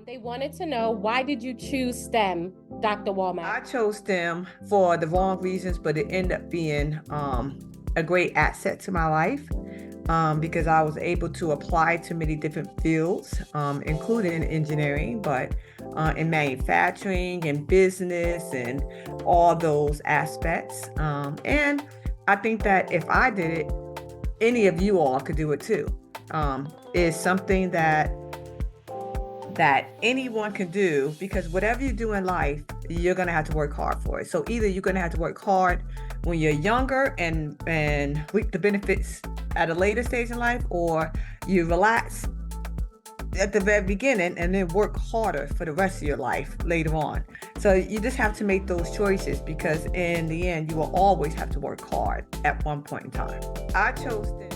They wanted to know, why did you choose STEM, Dr. Womack? I chose STEM for the wrong reasons, but it ended up being a great asset to my life because I was able to apply to many different fields, including engineering, but in manufacturing and business and all those aspects. And I think that if I did it, any of you all could do it too. It's something that anyone can do, because whatever you do in life, you're going to have to work hard for it. So either you're going to have to work hard when you're younger and reap the benefits at a later stage in life, or you relax at the very beginning and then work harder for the rest of your life later on. So you just have to make those choices, because in the end, you will always have to work hard at one point in time. I chose this.